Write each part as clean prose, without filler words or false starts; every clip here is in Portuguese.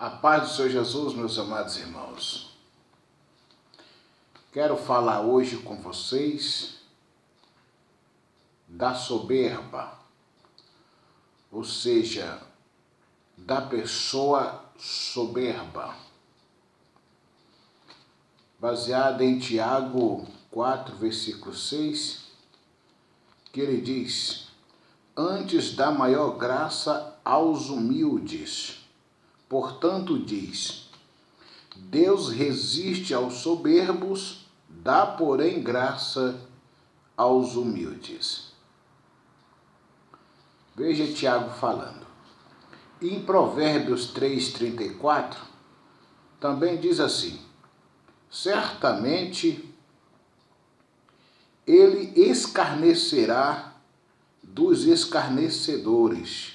A paz do Senhor Jesus, meus amados irmãos. Quero falar hoje com vocês da soberba, ou seja, da pessoa soberba, baseada em Tiago 4, versículo 6, que ele diz: antes dá maior graça aos humildes. Portanto, diz: Deus resiste aos soberbos, dá, porém, graça aos humildes. Veja Tiago falando. Em Provérbios 3:34, também diz assim: certamente ele escarnecerá dos escarnecedores,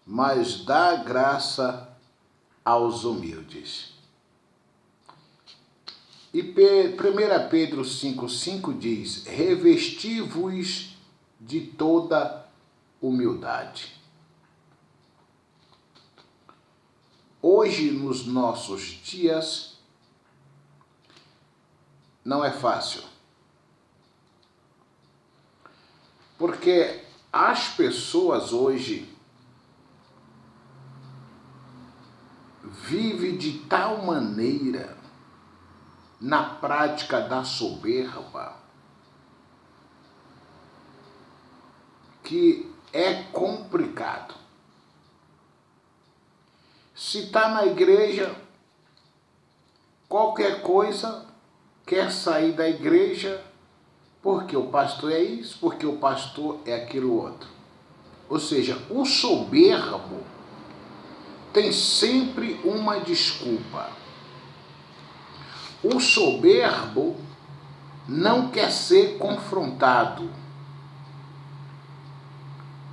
mas dá graça aos humildes. E 1 Pedro 5,5 diz: revesti-vos de toda humildade. Hoje, nos nossos dias, não é fácil. Porque as pessoas hoje vivem de tal maneira na prática da soberba que é complicado. Se está na igreja, qualquer coisa, quer sair da igreja porque o pastor é isso, porque o pastor é aquilo outro. Ou seja, o soberbo tem sempre uma desculpa. O soberbo não quer ser confrontado.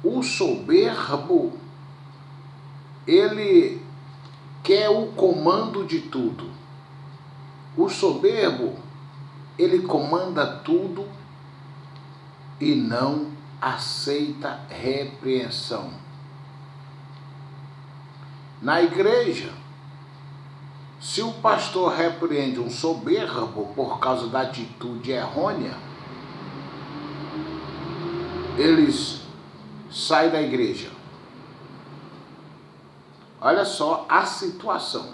O soberbo, ele quer o comando de tudo. O soberbo, ele comanda tudo e não aceita repreensão. Na igreja, se o pastor repreende um soberbo por causa da atitude errônea, eles saem da igreja. Olha só a situação.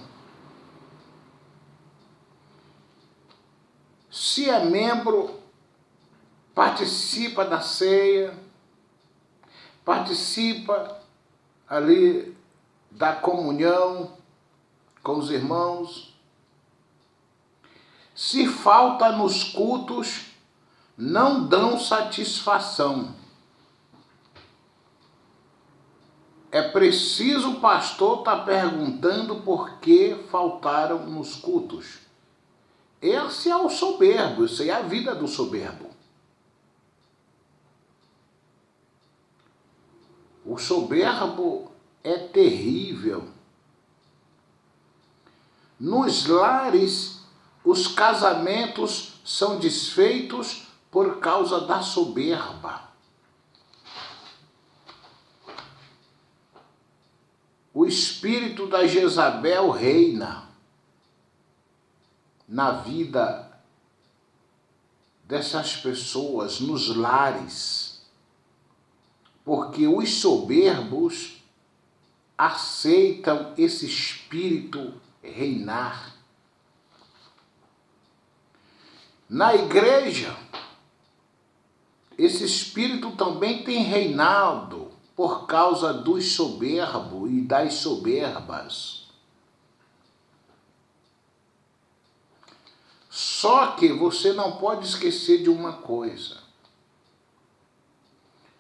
Se é membro, participa da ceia, participa ali da comunhão com os irmãos. Se falta nos cultos, não dão satisfação. É preciso o pastor estar perguntando por que faltaram nos cultos. Esse é o soberbo, isso é a vida do soberbo. O soberbo é terrível. Nos lares, os casamentos são desfeitos por causa da soberba. O espírito da Jezabel reina na vida dessas pessoas, nos lares, porque os soberbos aceitam esse espírito reinar. Na igreja, esse espírito também tem reinado por causa dos soberbos e das soberbas. Só que você não pode esquecer de uma coisa.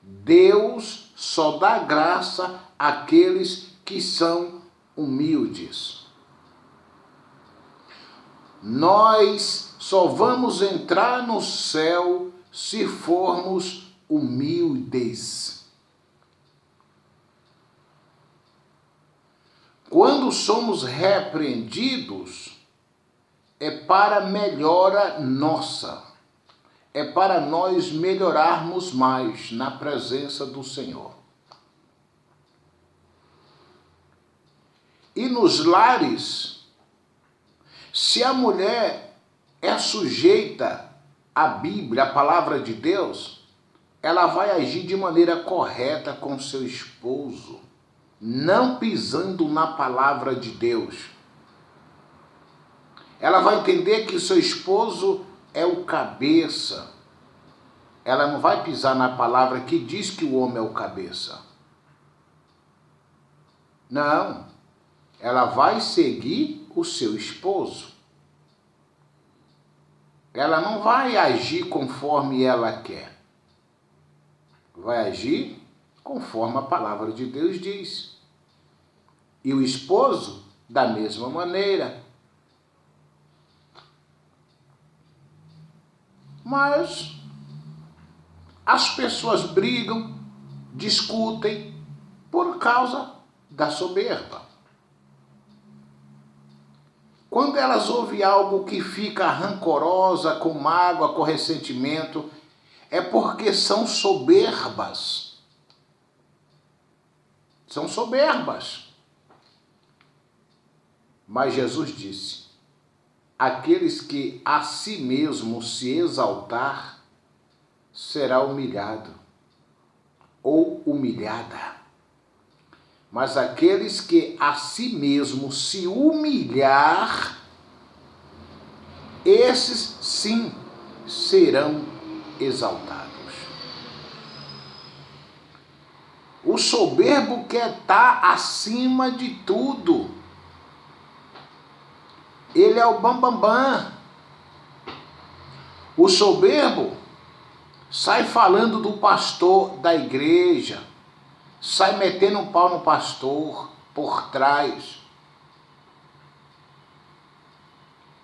Deus só dá graça àqueles que são humildes. Nós só vamos entrar no céu se formos humildes. Quando somos repreendidos, é para melhora nossa. É para nós melhorarmos mais na presença do Senhor. E nos lares, se a mulher é sujeita à Bíblia, à palavra de Deus, ela vai agir de maneira correta com seu esposo, não pisando na palavra de Deus. Ela vai entender que seu esposo é o cabeça. Ela não vai pisar na palavra que diz que o homem é o cabeça. Não. Ela vai seguir o seu esposo. Ela não vai agir conforme ela quer. Vai agir conforme a palavra de Deus diz. E o esposo, da mesma maneira. Mas as pessoas brigam, discutem por causa da soberba. Quando elas ouvem algo que fica rancorosa, com mágoa, com ressentimento, é porque são soberbas. São soberbas. Mas Jesus disse: aqueles que a si mesmo se exaltar, será humilhado ou humilhada. Mas aqueles que a si mesmo se humilhar, esses sim serão exaltados. O soberbo quer estar acima de tudo. Ele é o bambambam. O soberbo sai falando do pastor da igreja, sai metendo um pau no pastor por trás.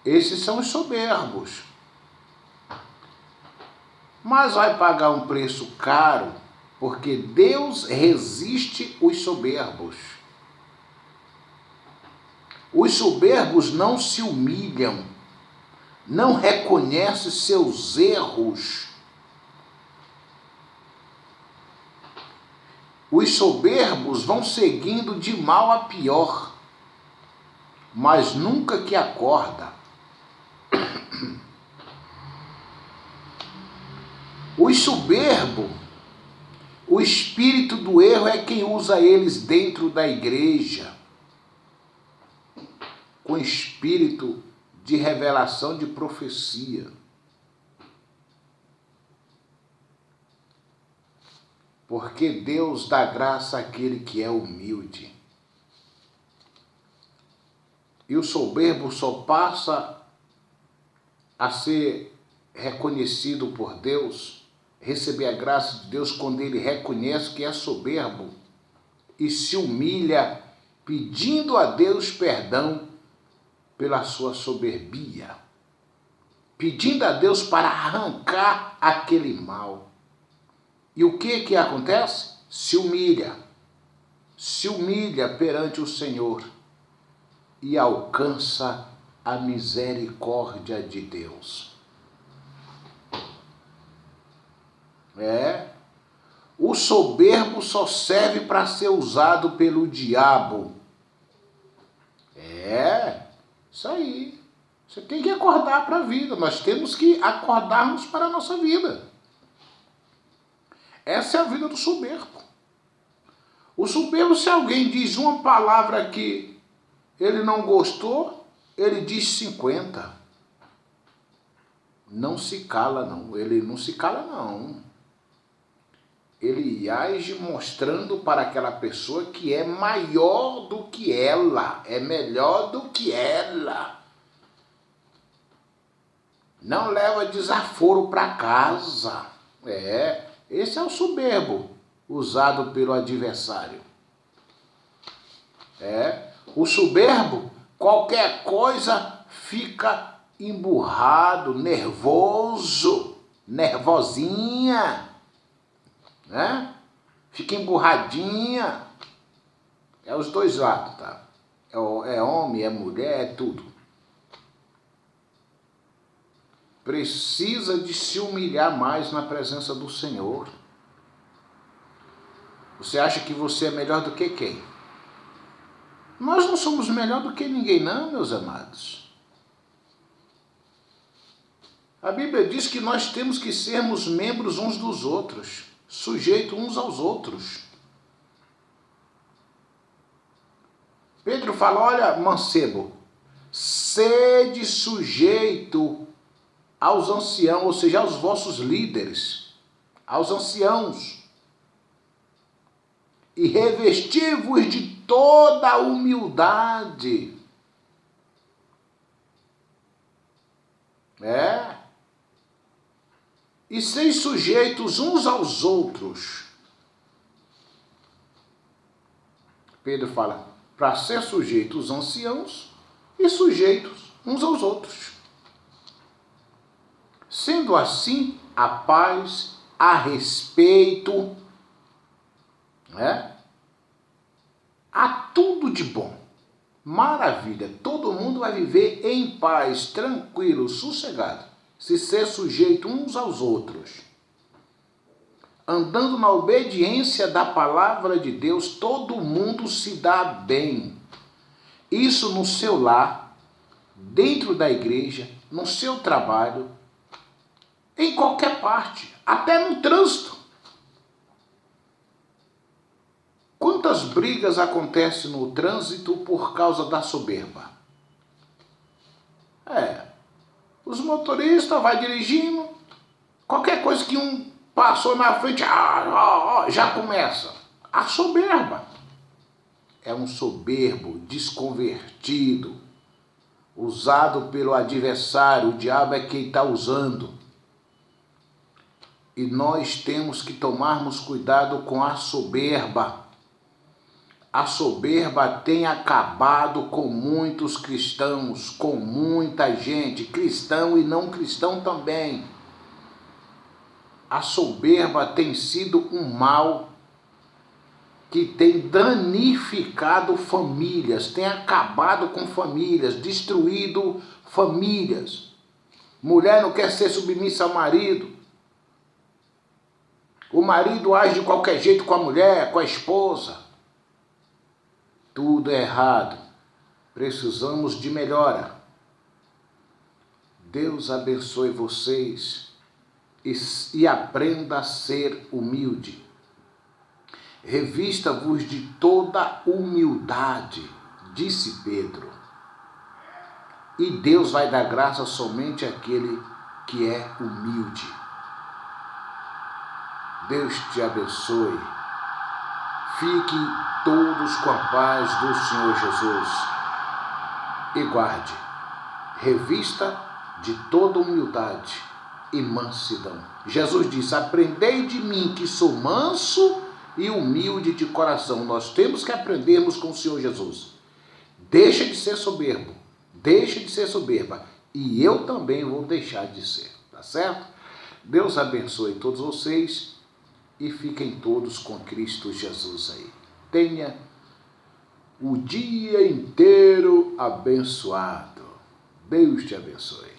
Esses são os soberbos. Mas vai pagar um preço caro, porque Deus resiste os soberbos. Os soberbos não se humilham, não reconhecem seus erros. Os soberbos vão seguindo de mal a pior, mas nunca que acorda. Os soberbos, o espírito do erro é quem usa eles dentro da igreja, com espírito de revelação de profecia. Porque Deus dá graça àquele que é humilde. E o soberbo só passa a ser reconhecido por Deus, receber a graça de Deus, quando ele reconhece que é soberbo e se humilha, pedindo a Deus perdão pela sua soberbia, pedindo a Deus para arrancar aquele mal. E o que acontece? Se humilha perante o Senhor e alcança a misericórdia de Deus. O soberbo só serve para ser usado pelo diabo. Isso aí. Você tem que acordar para a vida. Nós temos que acordarmos para a nossa vida. Essa é a vida do soberbo. O soberbo, se alguém diz uma palavra que ele não gostou, ele diz 50. Não se cala, não. Ele não se cala, não. Ele age mostrando para aquela pessoa que é maior do que ela, é melhor do que ela. Não leva desaforo para casa. Esse é o soberbo usado pelo adversário. O soberbo, qualquer coisa, fica emburrado, nervoso, nervosinha, fica emburradinha. É os dois lados, tá? É homem, é mulher, é tudo. Precisa de se humilhar mais na presença do Senhor. Você acha que você é melhor do que quem? Nós não somos melhor do que ninguém, não, meus amados. A Bíblia diz que nós temos que sermos membros uns dos outros, sujeitos uns aos outros. Pedro fala, olha, mancebo, sede sujeito aos anciãos, ou seja, aos vossos líderes, aos anciãos, e revesti-vos de toda a humildade. E seis sujeitos uns aos outros. Pedro fala, para ser sujeito os anciãos e sujeitos uns aos outros. Sendo assim, a paz, a respeito, há tudo de bom. Maravilha, todo mundo vai viver em paz, tranquilo, sossegado, se ser sujeito uns aos outros. Andando na obediência da palavra de Deus, todo mundo se dá bem. Isso no seu lar, dentro da igreja, no seu trabalho, em qualquer parte, até no trânsito. Quantas brigas acontecem no trânsito por causa da soberba? Os motoristas vão dirigindo, qualquer coisa que um passou na frente, já começa. A soberba. É um soberbo, desconvertido, usado pelo adversário, o diabo é quem está usando. E nós temos que tomarmos cuidado com a soberba. A soberba tem acabado com muitos cristãos, com muita gente, cristão e não cristão também. A soberba tem sido um mal que tem danificado famílias, tem acabado com famílias, destruído famílias. Mulher não quer ser submissa ao marido. O marido age de qualquer jeito com a mulher, com a esposa. Tudo é errado. Precisamos de melhora. Deus abençoe vocês e aprenda a ser humilde. Revista-vos de toda humildade, disse Pedro. E Deus vai dar graça somente àquele que é humilde. Deus te abençoe. Fiquem todos com a paz do Senhor Jesus. E guarde, revista de toda humildade e mansidão. Jesus disse, aprendei de mim que sou manso e humilde de coração. Nós temos que aprendermos com o Senhor Jesus. Deixa de ser soberbo, deixa de ser soberba. E eu também vou deixar de ser, tá certo? Deus abençoe todos vocês. E fiquem todos com Cristo Jesus aí. Tenha o dia inteiro abençoado. Deus te abençoe.